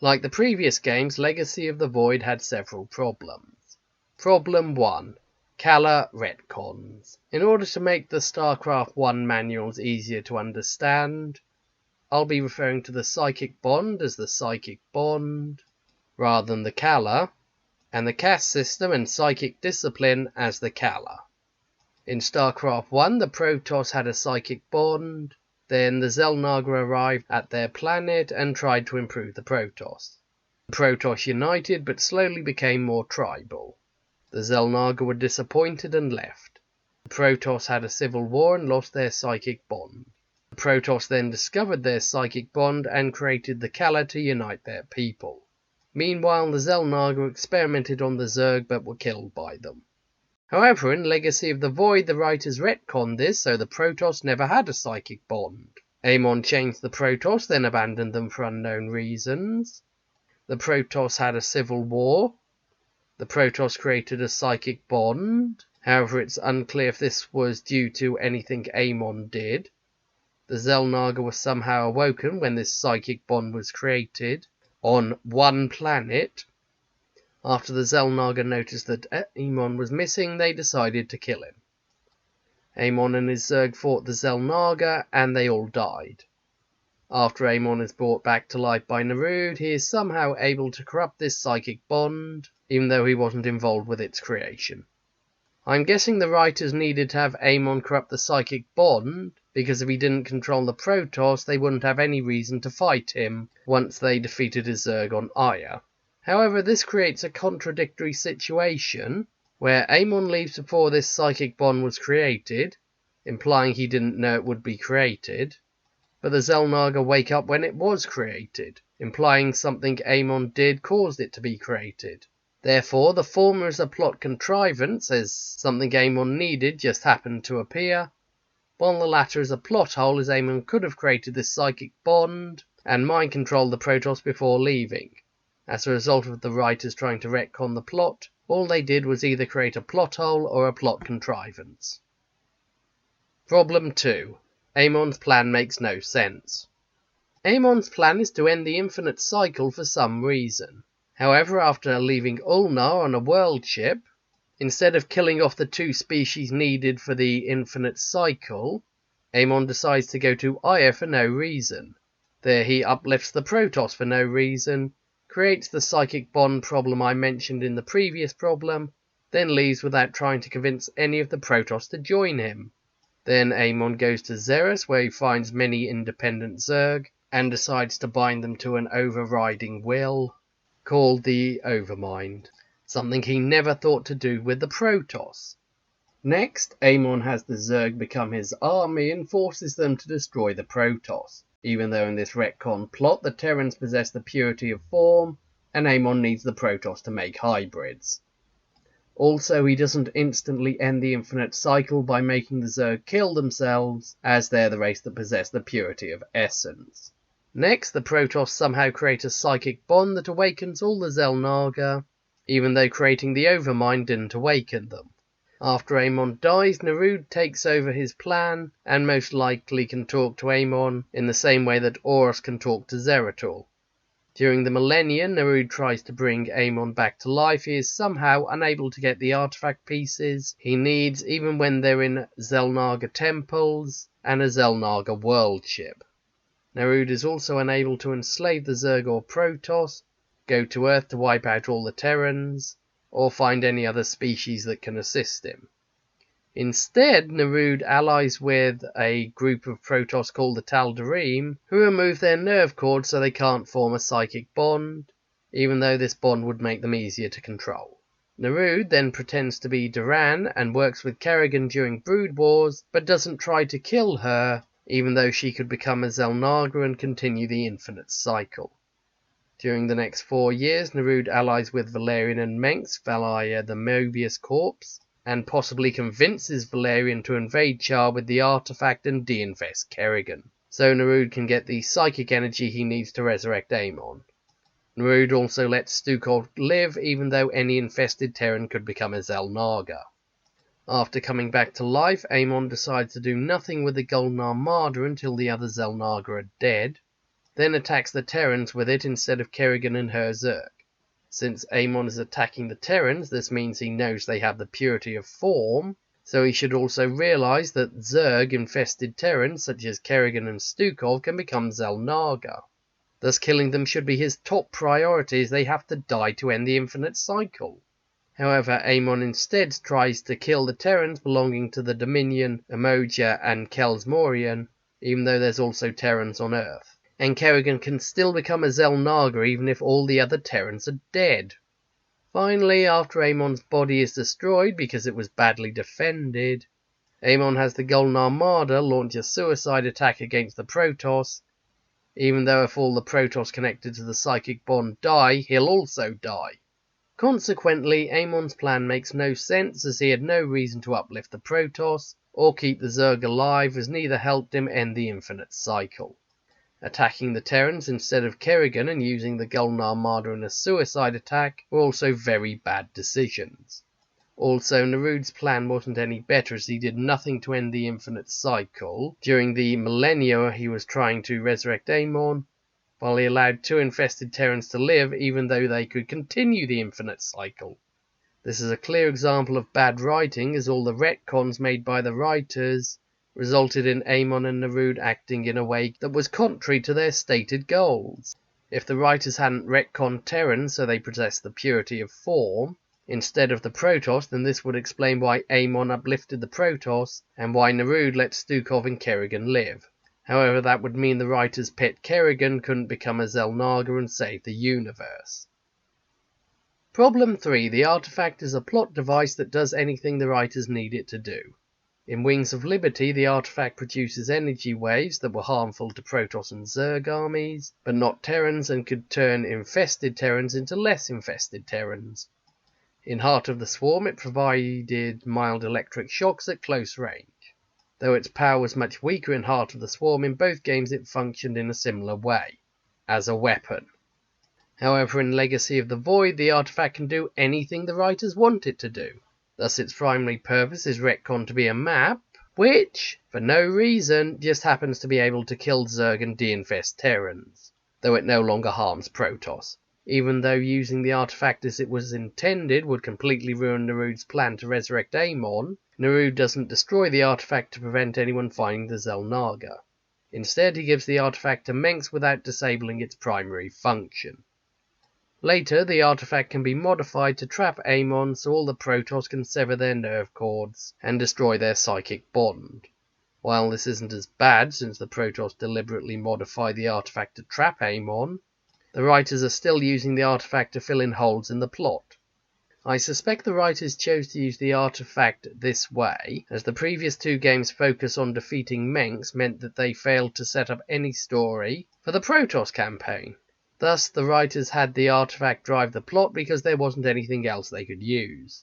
Like the previous games, Legacy of the Void had several problems. Problem 1. Khala retcons. In order to make the Starcraft 1 manuals easier to understand, I'll be referring to the psychic bond as the psychic bond, rather than the Khala, and the caste system and psychic discipline as the Khala. In Starcraft 1, the Protoss had a psychic bond. Then the Xel'naga arrived at their planet and tried to improve the Protoss. The Protoss united but slowly became more tribal. The Xel'naga were disappointed and left. The Protoss had a civil war and lost their psychic bond. The Protoss then discovered their psychic bond and created the Khala to unite their people. Meanwhile, the Xel'naga experimented on the Zerg but were killed by them. However, in Legacy of the Void, the writers retconned this, so the Protoss never had a psychic bond. Amon changed the Protoss, then abandoned them for unknown reasons. The Protoss had a civil war. The Protoss created a psychic bond. However, it's unclear if this was due to anything Amon did. The Xel'naga was somehow awoken when this psychic bond was created on one planet. After the Xel'naga noticed that Amon was missing, they decided to kill him. Amon and his Zerg fought the Xel'naga, and they all died. After Amon is brought back to life by Narud, he is somehow able to corrupt this psychic bond, even though he wasn't involved with its creation. I'm guessing the writers needed to have Amon corrupt the psychic bond, because if he didn't control the Protoss, they wouldn't have any reason to fight him once they defeated his Zerg on Aya. However, this creates a contradictory situation, where Amon leaves before this psychic bond was created, implying he didn't know it would be created, but the Xel'naga wake up when it was created, implying something Amon did caused it to be created. Therefore, the former is a plot contrivance, as something Amon needed just happened to appear, while the latter is a plot hole, as Amon could have created this psychic bond and mind-controlled the Protoss before leaving. As a result of the writers trying to retcon the plot, all they did was either create a plot hole or a plot contrivance. Problem 2. Amon's plan makes no sense. Amon's plan is to end the infinite cycle for some reason. However, after leaving Ulnar on a world ship, instead of killing off the 2 species needed for the infinite cycle, Amon decides to go to Aya for no reason. There he uplifts the Protoss for no reason, creates the psychic bond problem I mentioned in the previous problem, then leaves without trying to convince any of the Protoss to join him. Then Amon goes to Xeris, where he finds many independent Zerg, and decides to bind them to an overriding will, called the Overmind, something he never thought to do with the Protoss. Next, Amon has the Zerg become his army and forces them to destroy the Protoss, even though in this retcon plot the Terrans possess the purity of form, and Amon needs the Protoss to make hybrids. Also, he doesn't instantly end the infinite cycle by making the Zerg kill themselves, as they're the race that possess the purity of essence. Next, the Protoss somehow create a psychic bond that awakens all the Xel'naga, even though creating the Overmind didn't awaken them. After Amon dies, Narud takes over his plan, and most likely can talk to Amon in the same way that Horus can talk to Zeratul. During the millennia, Narud tries to bring Amon back to life. He is somehow unable to get the artifact pieces he needs, even when they're in Xel'naga temples and a Xel'naga world ship. Narud is also unable to enslave the Zerg or Protoss, go to Earth to wipe out all the Terrans, or find any other species that can assist him. Instead, Narud allies with a group of Protoss called the Tal'Darim, who remove their nerve cords so they can't form a psychic bond, even though this bond would make them easier to control. Narud then pretends to be Duran and works with Kerrigan during Brood Wars, but doesn't try to kill her, even though she could become a Xel'naga and continue the infinite cycle. During the next 4 years, Narud allies with Valerian and Mengs via the Mobius Corps, and possibly convinces Valerian to invade Char with the artifact and de-infest Kerrigan, so Narud can get the psychic energy he needs to resurrect Amon. Narud also lets Stukov live, even though any infested Terran could become a Xel'naga. After coming back to life, Amon decides to do nothing with the Golden Armada until the other Xel'naga are dead. then attacks the Terrans with it instead of Kerrigan and her Zerg. Since Amon is attacking the Terrans, this means he knows they have the purity of form, so he should also realise that Zerg-infested Terrans such as Kerrigan and Stukov can become Xel'naga. Thus killing them should be his top priority, as they have to die to end the infinite cycle. However, Amon instead tries to kill the Terrans belonging to the Dominion, Umoja and Kelsmorian, even though there's also Terrans on Earth. And Kerrigan can still become a Xel'naga even if all the other Terrans are dead. Finally, after Amon's body is destroyed because it was badly defended, Amon has the Golden Armada launch a suicide attack against the Protoss, even though if all the Protoss connected to the psychic bond die, he'll also die. Consequently, Amon's plan makes no sense, as he had no reason to uplift the Protoss or keep the Zerg alive, as neither helped him end the infinite cycle. Attacking the Terrans instead of Kerrigan and using the Golden Armada in a suicide attack were also very bad decisions. Also, Nerude's plan wasn't any better, as he did nothing to end the infinite cycle during the millennia he was trying to resurrect Amon, while he allowed 2 infested Terrans to live even though they could continue the infinite cycle. This is a clear example of bad writing, as all the retcons made by the writers resulted in Amon and Nerude acting in a way that was contrary to their stated goals. If the writers hadn't retconned Terrans so they possessed the purity of form instead of the Protoss, then this would explain why Amon uplifted the Protoss and why Nerude let Stukov and Kerrigan live. However, that would mean the writer's pet Kerrigan couldn't become a Xel'naga and save the universe. Problem 3. The artifact is a plot device that does anything the writers need it to do. In Wings of Liberty, the artifact produces energy waves that were harmful to Protoss and Zerg armies, but not Terrans, and could turn infested Terrans into less infested Terrans. In Heart of the Swarm, it provided mild electric shocks at close range. Though its power was much weaker in Heart of the Swarm, in both games it functioned in a similar way, as a weapon. However, in Legacy of the Void, the artifact can do anything the writers want it to do. Thus its primary purpose is retconned to be a map, which, for no reason, just happens to be able to kill Zerg and de-infest Terrans, though it no longer harms Protoss. Even though using the artifact as it was intended would completely ruin Nerude's plan to resurrect Amon, Nerude doesn't destroy the artifact to prevent anyone finding the Xel'naga. Instead, he gives the artifact to Menks without disabling its primary function. Later, the artifact can be modified to trap Amon so all the Protoss can sever their nerve cords and destroy their psychic bond. While this isn't as bad, since the Protoss deliberately modify the artifact to trap Amon, the writers are still using the artifact to fill in holes in the plot. I suspect the writers chose to use the artifact this way, as the previous 2 games' focus on defeating Menks meant that they failed to set up any story for the Protoss campaign. Thus, the writers had the artifact drive the plot because there wasn't anything else they could use.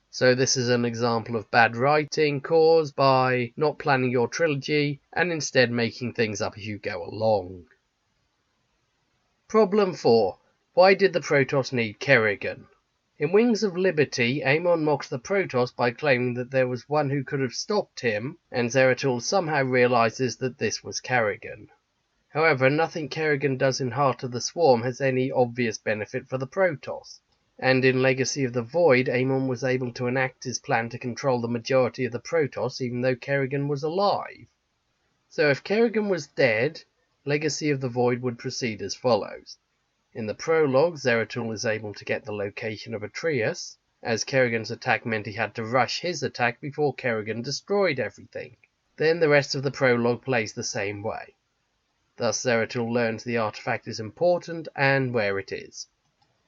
So this is an example of bad writing caused by not planning your trilogy and instead making things up as you go along. Problem 4. Why did the Protoss need Kerrigan? In Wings of Liberty, Amon mocks the Protoss by claiming that there was one who could have stopped him, and Zeratul somehow realizes that this was Kerrigan. However, nothing Kerrigan does in Heart of the Swarm has any obvious benefit for the Protoss, and in Legacy of the Void, Amon was able to enact his plan to control the majority of the Protoss even though Kerrigan was alive. So if Kerrigan was dead, Legacy of the Void would proceed as follows. In the prologue, Zeratul is able to get the location of Atreus, as Kerrigan's attack meant he had to rush his attack before Kerrigan destroyed everything. Then the rest of the prologue plays the same way. Thus Zeratul learns the artifact is important and where it is.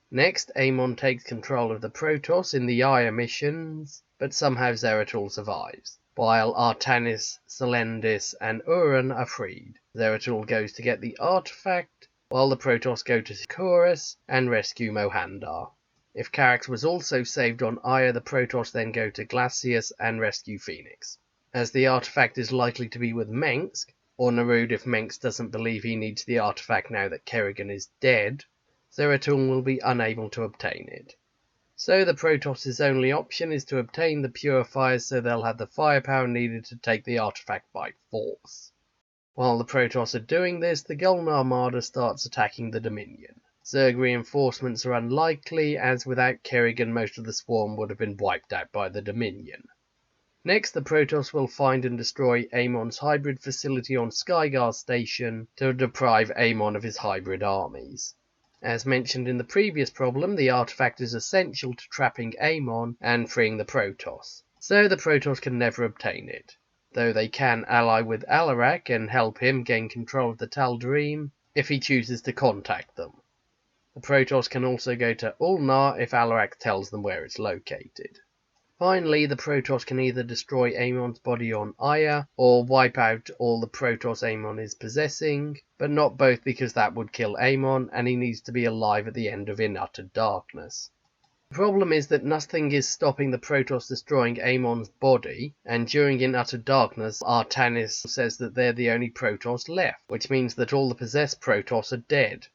Next, Amon takes control of the Protoss in the Aya missions, but somehow Zeratul survives, while Artanis, Selendis and Uran are freed. Zeratul goes to get the artifact, while the Protoss go to Chorus and rescue Mohandar. If Carax was also saved on Aya, the Protoss then go to Glacius and rescue Phoenix. As the artifact is likely to be with Menks, or Nerude if Menks doesn't believe he needs the artifact now that Kerrigan is dead, Zeratul will be unable to obtain it. So the Protoss' only option is to obtain the purifiers so they'll have the firepower needed to take the artifact by force. While the Protoss are doing this, the Golden Armada starts attacking the Dominion. Zerg reinforcements are unlikely, as without Kerrigan most of the swarm would have been wiped out by the Dominion. Next, the Protoss will find and destroy Amon's hybrid facility on Skygar Station to deprive Amon of his hybrid armies. As mentioned in the previous problem, the artifact is essential to trapping Amon and freeing the Protoss, so the Protoss can never obtain it, though they can ally with Alarak and help him gain control of the Tal'Darim if he chooses to contact them. The Protoss can also go to Ulnar if Alarak tells them where it's located. Finally, the Protoss can either destroy Amon's body on Aya, or wipe out all the Protoss Amon is possessing, but not both because that would kill Amon, and he needs to be alive at the end of In Utter Darkness. The problem is that nothing is stopping the Protoss destroying Amon's body, and during In Utter Darkness, Artanis says that they're the only Protoss left, which means that all the possessed Protoss are dead.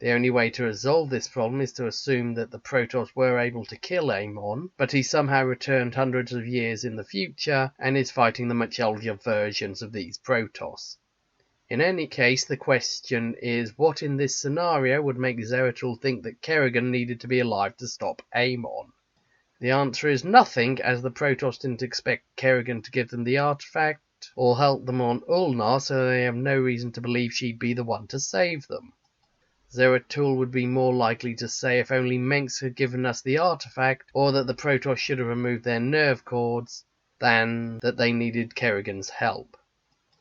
The only way to resolve this problem is to assume that the Protoss were able to kill Amon, but he somehow returned hundreds of years in the future and is fighting the much older versions of these Protoss. In any case, the question is, what in this scenario would make Zeratul think that Kerrigan needed to be alive to stop Amon? The answer is nothing, as the Protoss didn't expect Kerrigan to give them the artifact or help them on Ulnar, so they have no reason to believe she'd be the one to save them. Zeratul would be more likely to say if only Menks had given us the artifact, or that the Protoss should have removed their nerve cords, than that they needed Kerrigan's help.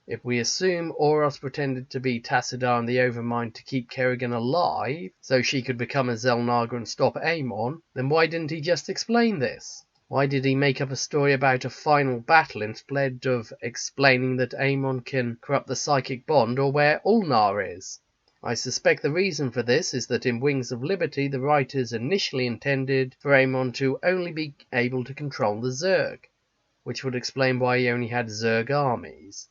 If we assume Oros pretended to be Tassadar and the Overmind to keep Kerrigan alive, so she could become a Xel'naga and stop Amon, then why didn't he just explain this? Why did he make up a story about a final battle instead of explaining that Amon can corrupt the psychic bond or where Ulnar is? I suspect the reason for this is that in Wings of Liberty the writers initially intended for Amon to only be able to control the Zerg, which would explain why he only had Zerg armies,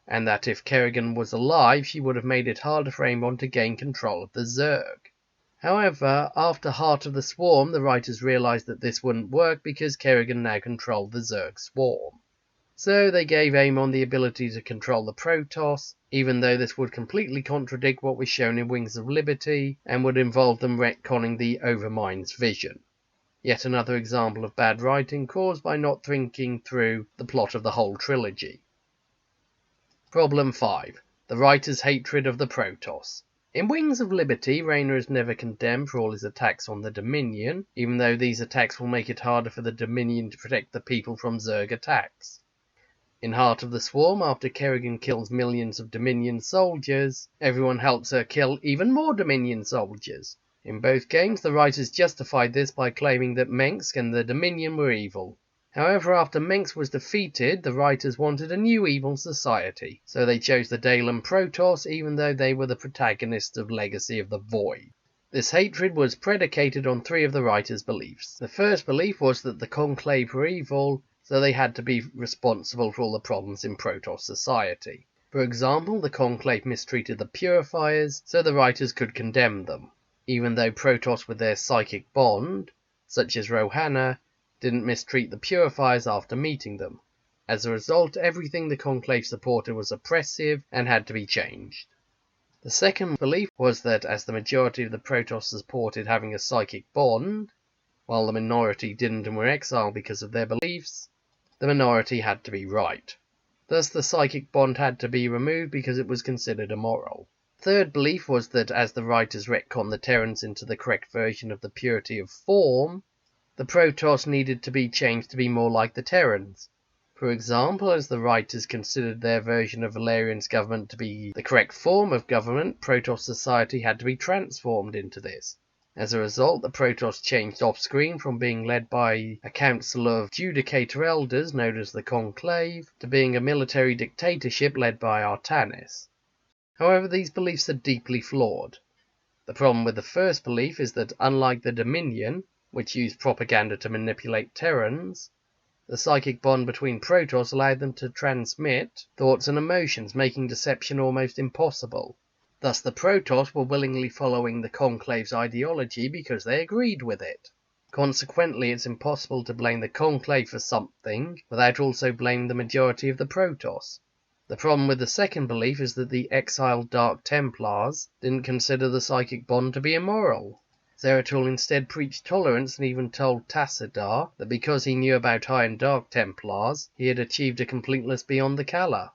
and that if Kerrigan was alive she would have made it harder for Amon to gain control of the Zerg. However, after Heart of the Swarm the writers realised that this wouldn't work because Kerrigan now controlled the Zerg swarm. So they gave Amon the ability to control the Protoss, even though this would completely contradict what was shown in Wings of Liberty, and would involve them retconning the Overmind's vision. Yet another example of bad writing caused by not thinking through the plot of the whole trilogy. Problem 5. The writer's hatred of the Protoss. In Wings of Liberty, Rayner is never condemned for all his attacks on the Dominion, even though these attacks will make it harder for the Dominion to protect the people from Zerg attacks. In Heart of the Swarm, after Kerrigan kills millions of Dominion soldiers, everyone helps her kill even more Dominion soldiers. In both games, the writers justified this by claiming that Mengsk and the Dominion were evil. However, after Mengsk was defeated, the writers wanted a new evil society, so they chose the Dalan Protoss, even though they were the protagonists of Legacy of the Void. This hatred was predicated on 3 of the writers' beliefs. The first belief was that the Conclave were evil, so they had to be responsible for all the problems in Protoss society. For example, the Conclave mistreated the Purifiers, so the writers could condemn them, even though Protoss with their psychic bond, such as Rohanna, didn't mistreat the Purifiers after meeting them. As a result, everything the Conclave supported was oppressive and had to be changed. The second belief was that as the majority of the Protoss supported having a psychic bond, while the minority didn't and were exiled because of their beliefs, the minority had to be right. Thus the psychic bond had to be removed because it was considered immoral. Third belief was that as the writers retconned the Terrans into the correct version of the purity of form, the Protoss needed to be changed to be more like the Terrans. For example, as the writers considered their version of Valerian's government to be the correct form of government, Protoss society had to be transformed into this. As a result, the Protoss changed off-screen from being led by a council of judicator elders known as the Conclave to being a military dictatorship led by Artanis. However, these beliefs are deeply flawed. The problem with the first belief is that unlike the Dominion, which used propaganda to manipulate Terrans, the psychic bond between Protoss allowed them to transmit thoughts and emotions, making deception almost impossible. Thus the Protoss were willingly following the Conclave's ideology because they agreed with it. Consequently, it's impossible to blame the Conclave for something without also blaming the majority of the Protoss. The problem with the second belief is that the exiled Dark Templars didn't consider the psychic bond to be immoral. Zeratul instead preached tolerance and even told Tassadar that because he knew about High and Dark Templars, he had achieved a completeness beyond the Khala.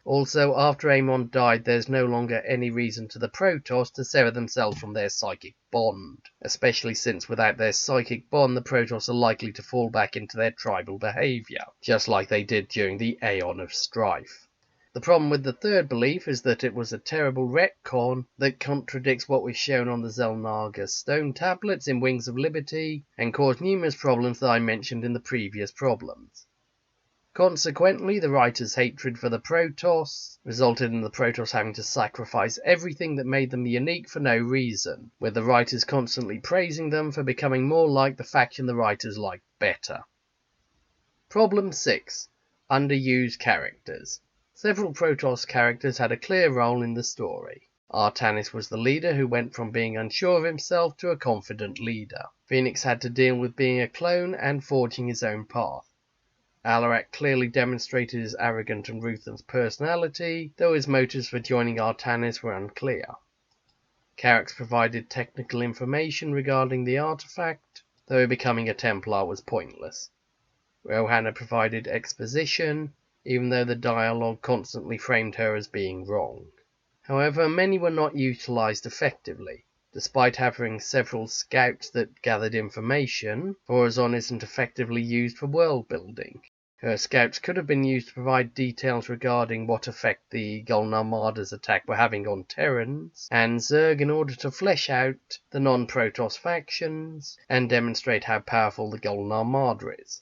Also, after Amon died, there's no longer any reason to the Protoss to sever themselves from their psychic bond, especially since without their psychic bond, the Protoss are likely to fall back into their tribal behaviour, just like they did during the Aeon of Strife. The problem with the third belief is that it was a terrible retcon that contradicts what was shown on the Xel'naga stone tablets in Wings of Liberty and caused numerous problems that I mentioned in the previous problems. Consequently, the writers' hatred for the Protoss resulted in the Protoss having to sacrifice everything that made them unique for no reason, with the writers constantly praising them for becoming more like the faction the writers liked better. Problem 6. Underused characters. Several Protoss characters had a clear role in the story. Artanis was the leader who went from being unsure of himself to a confident leader. Phoenix had to deal with being a clone and forging his own path. Alarak clearly demonstrated his arrogant and ruthless personality, though his motives for joining Artanis were unclear. Carax provided technical information regarding the artifact, though becoming a Templar was pointless. Rohanna provided exposition, even though the dialogue constantly framed her as being wrong. However, many were not utilized effectively. Despite having several scouts that gathered information, Horizon isn't effectively used for world building. Her scouts could have been used to provide details regarding what effect the Golden Armada's attack were having on Terrans and Zerg in order to flesh out the non-Protoss factions and demonstrate how powerful the Golden Armada is.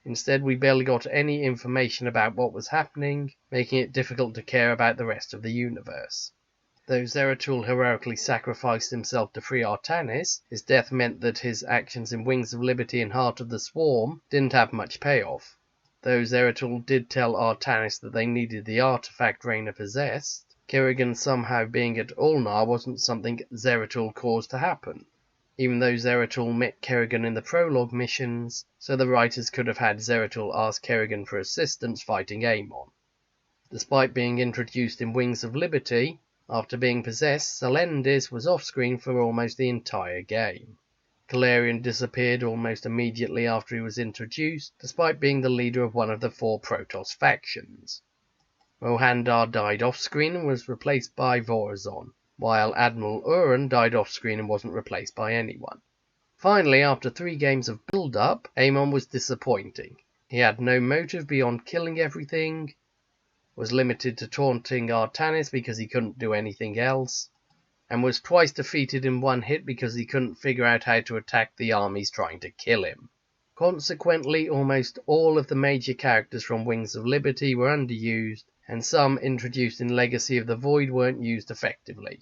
Instead, we barely got any information about what was happening, making it difficult to care about the rest of the universe. Though Zeratul heroically sacrificed himself to free Artanis, his death meant that his actions in Wings of Liberty and Heart of the Swarm didn't have much payoff. Though Zeratul did tell Artanis that they needed the artifact Reyna possessed, Kerrigan somehow being at Ulnar wasn't something Zeratul caused to happen. Even though Zeratul met Kerrigan in the prologue missions, so the writers could have had Zeratul ask Kerrigan for assistance fighting Amon. Despite being introduced in Wings of Liberty, after being possessed, Selendis was off-screen for almost the entire game. Galarian disappeared almost immediately after he was introduced, despite being the leader of one of the 4 Protoss factions. Mohandar died off-screen and was replaced by Vorazon, while Admiral Uran died off-screen and wasn't replaced by anyone. Finally, after 3 games of build-up, Amon was disappointing. He had no motive beyond killing everything, was limited to taunting Artanis because he couldn't do anything else, and was twice defeated in one hit because he couldn't figure out how to attack the armies trying to kill him. Consequently, almost all of the major characters from Wings of Liberty were underused, and some introduced in Legacy of the Void weren't used effectively.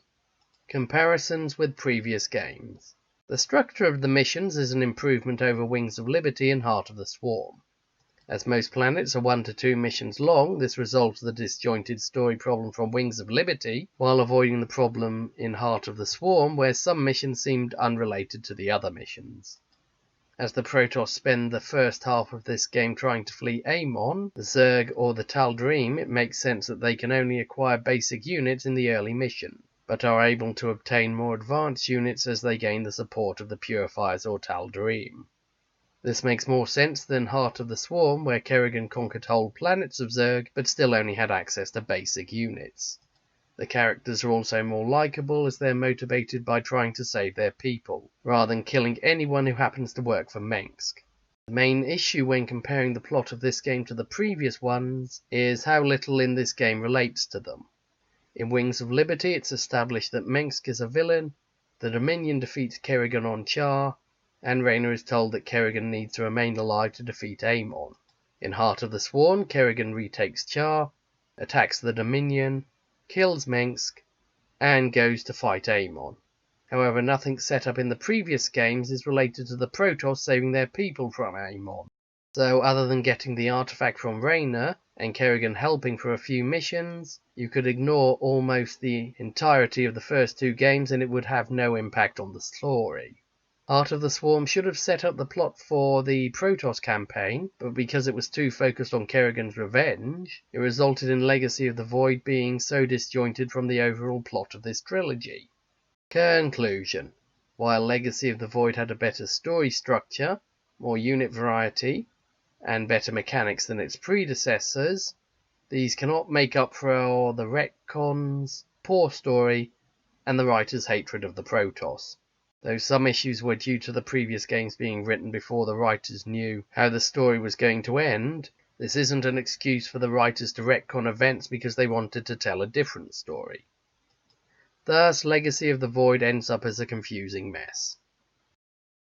Comparisons with previous games. The structure of the missions is an improvement over Wings of Liberty and Heart of the Swarm. As most planets are 1 to 2 missions long, this resolves the disjointed story problem from Wings of Liberty, while avoiding the problem in Heart of the Swarm, where some missions seemed unrelated to the other missions. As the Protoss spend the first half of this game trying to flee Amon, the Zerg, or the Tal'Darim, it makes sense that they can only acquire basic units in the early mission, but are able to obtain more advanced units as they gain the support of the Purifiers or Tal'Darim. This makes more sense than Heart of the Swarm, where Kerrigan conquered whole planets of Zerg, but still only had access to basic units. The characters are also more likeable as they're motivated by trying to save their people, rather than killing anyone who happens to work for Mengsk. The main issue when comparing the plot of this game to the previous ones is how little in this game relates to them. In Wings of Liberty, it's established that Mengsk is a villain, the Dominion defeats Kerrigan on Char, and Reyna is told that Kerrigan needs to remain alive to defeat Amon. In Heart of the Swarm, Kerrigan retakes Char, attacks the Dominion, kills Mengsk, and goes to fight Amon. However, nothing set up in the previous games is related to the Protoss saving their people from Amon. So other than getting the artifact from Reyna, and Kerrigan helping for a few missions, you could ignore almost the entirety of the first 2 games and it would have no impact on the story. Heart of the Swarm should have set up the plot for the Protoss campaign, but because it was too focused on Kerrigan's revenge, it resulted in Legacy of the Void being so disjointed from the overall plot of this trilogy. Conclusion. While Legacy of the Void had a better story structure, more unit variety, and better mechanics than its predecessors, these cannot make up for the retcons, poor story, and the writer's hatred of the Protoss. Though some issues were due to the previous games being written before the writers knew how the story was going to end, this isn't an excuse for the writers to retcon events because they wanted to tell a different story. Thus, Legacy of the Void ends up as a confusing mess.